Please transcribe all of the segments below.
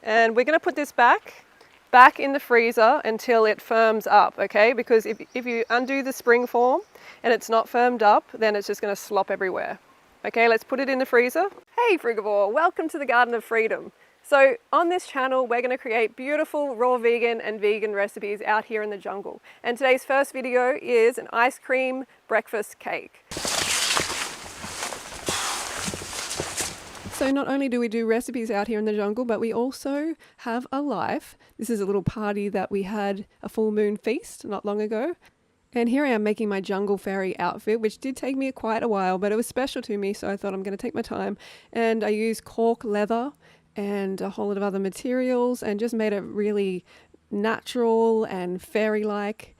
And we're going to put this back in the freezer until it firms up, okay? Because if you undo the spring form and it's not firmed up, then it's just going to slop everywhere. Okay, let's put it in the freezer. Hey frugivore, welcome to the Garden of Freedom. So on this channel, we're going to create beautiful raw vegan and vegan recipes out here in the jungle. And today's first video is an ice cream breakfast cake. So not only do we do recipes out here in the jungle, but we also have a life. This is a little party that we had, a full moon feast not long ago. And here I am making my jungle fairy outfit, which did take me quite a while, but it was special to me, so I thought I'm going to take my time. And I used cork leather and a whole lot of other materials and just made it really natural and fairy-like.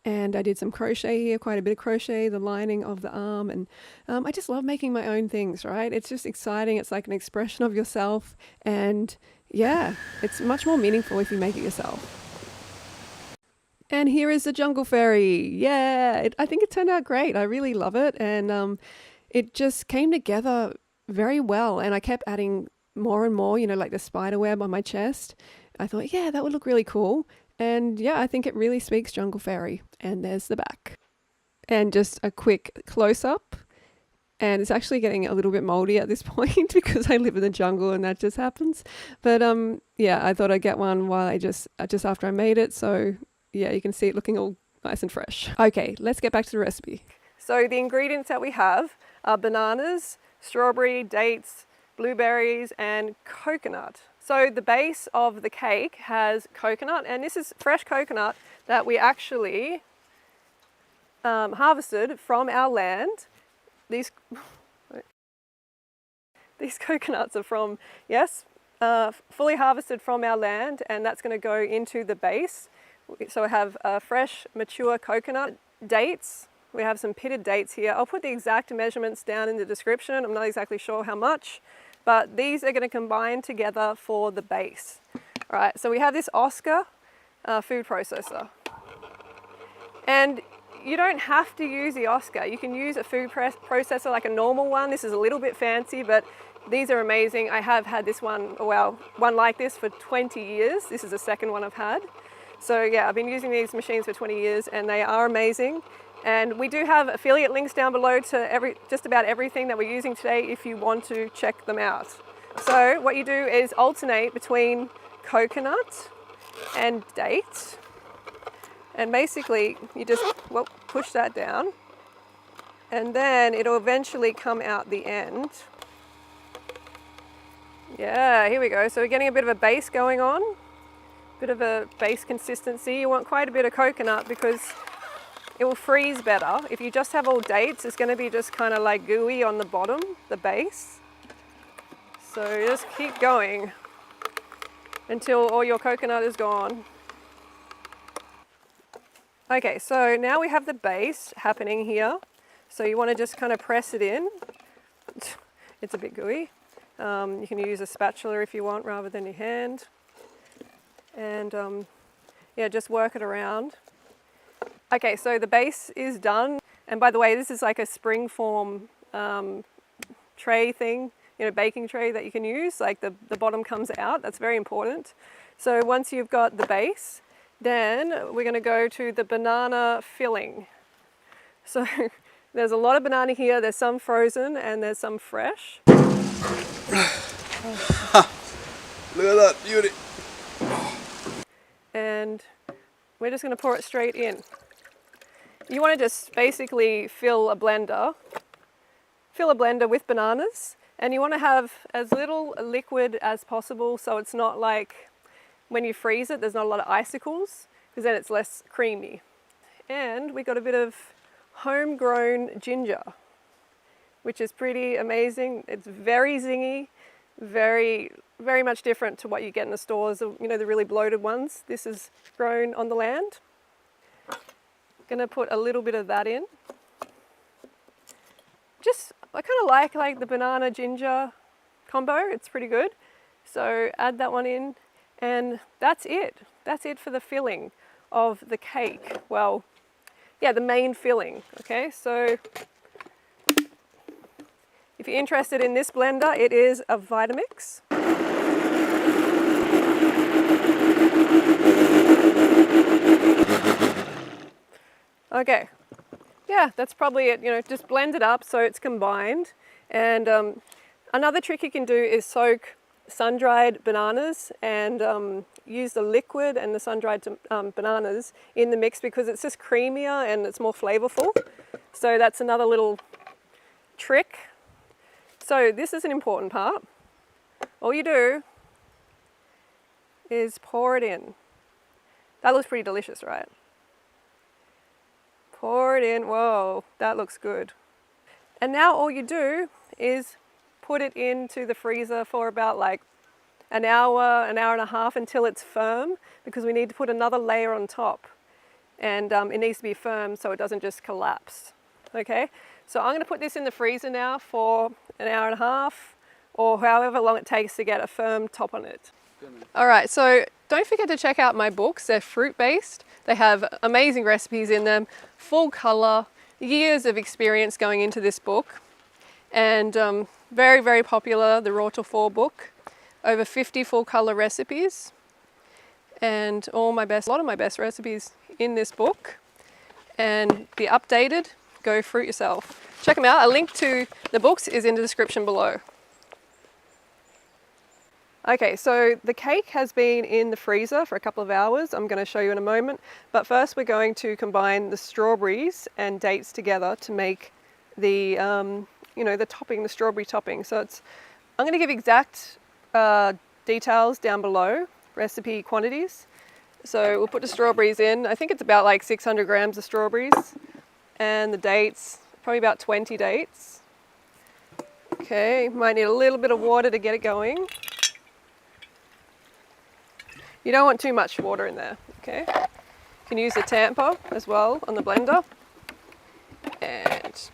And I did some crochet here, quite a bit of crochet, the lining of the arm. And I just love making my own things, right? It's just exciting. It's like an expression of yourself. And yeah, it's much more meaningful if you make it yourself. And here is the jungle fairy. Yeah, I think it turned out great. I really love it. And it just came together very well. And I kept adding more and more, like the spider web on my chest. I thought, yeah, that would look really cool. And yeah, I think it really speaks jungle fairy. And there's the back. And just a quick close-up. And it's actually getting a little bit moldy at this point because I live in the jungle and that just happens. But yeah, I thought I'd get one while just after I made it. So yeah, you can see it looking all nice and fresh. Okay, let's get back to the recipe. So the ingredients that we have are bananas, strawberry, dates, blueberries, and coconut. So the base of the cake has coconut, and this is fresh coconut that we actually harvested from our land. These coconuts are from, yes, fully harvested from our land, and that's going to go into the base. So we have fresh, mature coconut, dates. We have some pitted dates here. I'll put the exact measurements down in the description. I'm not exactly sure how much, but these are going to combine together for the base. All right, so we have this Oscar food processor. And you don't have to use the Oscar. You can use a food processor like a normal one. This is a little bit fancy, but these are amazing. I have had this one, well, one like this for 20 years. This is the second one I've had. So yeah, I've been using these machines for 20 years and they are amazing. And we do have affiliate links down below to just about everything that we're using today if you want to check them out. So what you do is alternate between coconut and date. And basically you just push that down and then it'll eventually come out the end. Yeah, here we go. So we're getting a bit of a base going on, bit of a base consistency. You want quite a bit of coconut because it will freeze better. If you just have all dates, it's going to be just kind of like gooey on the bottom, the base. So just keep going until all your coconut is gone. Okay, so now we have the base happening here. So you want to just kind of press it in. It's a bit gooey. You can use a spatula if you want rather than your hand. And yeah, just work it around. Okay, so the base is done. And by the way, this is like a spring form tray thing, baking tray that you can use. Like the bottom comes out, that's very important. So once you've got the base, then we're going to go to the banana filling. So there's a lot of banana here. There's some frozen and there's some fresh. Look at that beauty. And we're just going to pour it straight in. You want to just basically fill a blender with bananas, and you want to have as little liquid as possible so it's not like when you freeze it, there's not a lot of icicles, because then it's less creamy. And we got a bit of homegrown ginger, which is pretty amazing. It's very zingy, very much different to what you get in the stores, the really bloated ones. This is grown on the land. Gonna put a little bit of that in. I kind of like the banana ginger combo. It's pretty good. So add that one in, and that's it. That's it for the filling of the cake. Well, yeah, the main filling. Okay, so if you're interested in this blender, it is a Vitamix. Okay, yeah, that's probably it. You know, just blend it up so it's combined. And another trick you can do is soak sun-dried bananas and use the liquid and the sun-dried bananas in the mix because it's just creamier and it's more flavorful. So that's another little trick. So this is an important part. All you do is pour it in. That looks pretty delicious, right? Pour it in. Whoa, that looks good. And now all you do is put it into the freezer for about like an hour and a half until it's firm, because we need to put another layer on top. And it needs to be firm so it doesn't just collapse. Okay, so I'm going to put this in the freezer now for an hour and a half or however long it takes to get a firm top on it. All right, so don't forget to check out my books. They're fruit-based. They have amazing recipes in them, full color, years of experience going into this book. And very, very popular, the Raw to 4 book. Over 50 full color recipes. And a lot of my best recipes in this book. And be updated, go fruit yourself. Check them out. A link to the books is in the description below. Okay, so the cake has been in the freezer for a couple of hours. I'm going to show you in a moment. But first we're going to combine the strawberries and dates together to make the, the topping, the strawberry topping. So I'm going to give exact details down below, recipe quantities. So we'll put the strawberries in. I think it's about like 600 grams of strawberries. And the dates, probably about 20 dates. Okay, might need a little bit of water to get it going. You don't want too much water in there, okay? You can use a tamper as well on the blender. And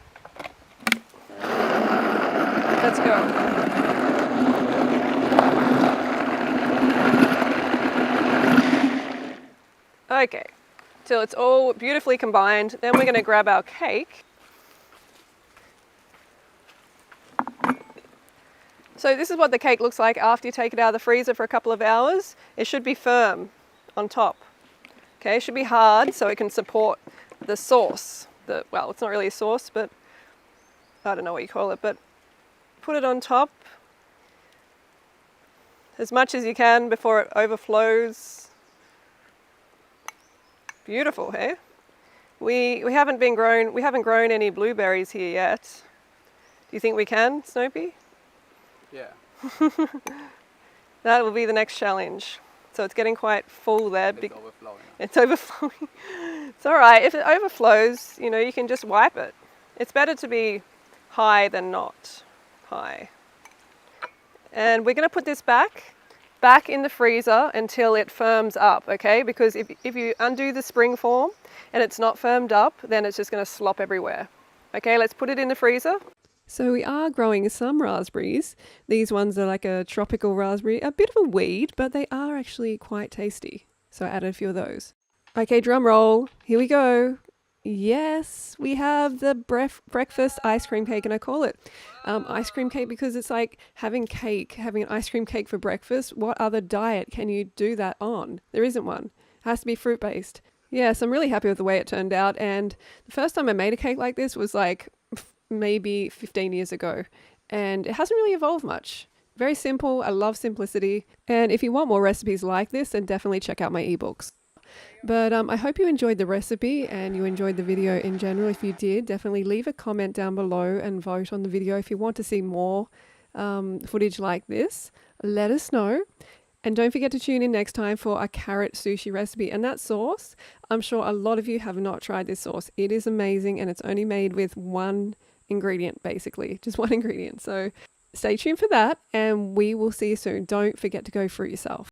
let's go. Okay, till it's all beautifully combined. Then we're going to grab our cake. So this is what the cake looks like after you take it out of the freezer for a couple of hours. It should be firm on top. Okay, it should be hard so it can support the sauce. Well, it's not really a sauce, but I don't know what you call it, but put it on top as much as you can before it overflows. Beautiful, hey? We haven't grown any blueberries here yet. Do you think we can, Snopey? Yeah. That will be the next challenge. So it's getting quite full there. It's overflowing. It's overflowing. It's all right. If it overflows, you can just wipe it. It's better to be high than not high. And we're going to put this back in the freezer until it firms up, okay? Because if you undo the spring form and it's not firmed up, then it's just going to slop everywhere. Okay, let's put it in the freezer. So we are growing some raspberries. These ones are like a tropical raspberry, a bit of a weed, but they are actually quite tasty. So I added a few of those. Okay, drum roll. Here we go. Yes, we have the breakfast ice cream cake, and I call it ice cream cake because it's like having an ice cream cake for breakfast. What other diet can you do that on? There isn't one. It has to be fruit-based. Yes, I'm really happy with the way it turned out. And the first time I made a cake like this was like maybe 15 years ago, and it hasn't really evolved much. Very simple. I love simplicity. And if you want more recipes like this, then definitely check out my ebooks. But I hope you enjoyed the recipe and you enjoyed the video in general. If you did, definitely leave a comment down below and vote on the video. If you want to see more footage like this, let us know. And don't forget to tune in next time for a carrot sushi recipe. And that sauce, I'm sure a lot of you have not tried this sauce. It is amazing, and it's only made with one ingredient, basically. Just one ingredient. So stay tuned for that, and we will see you soon. Don't forget to go fruit yourself.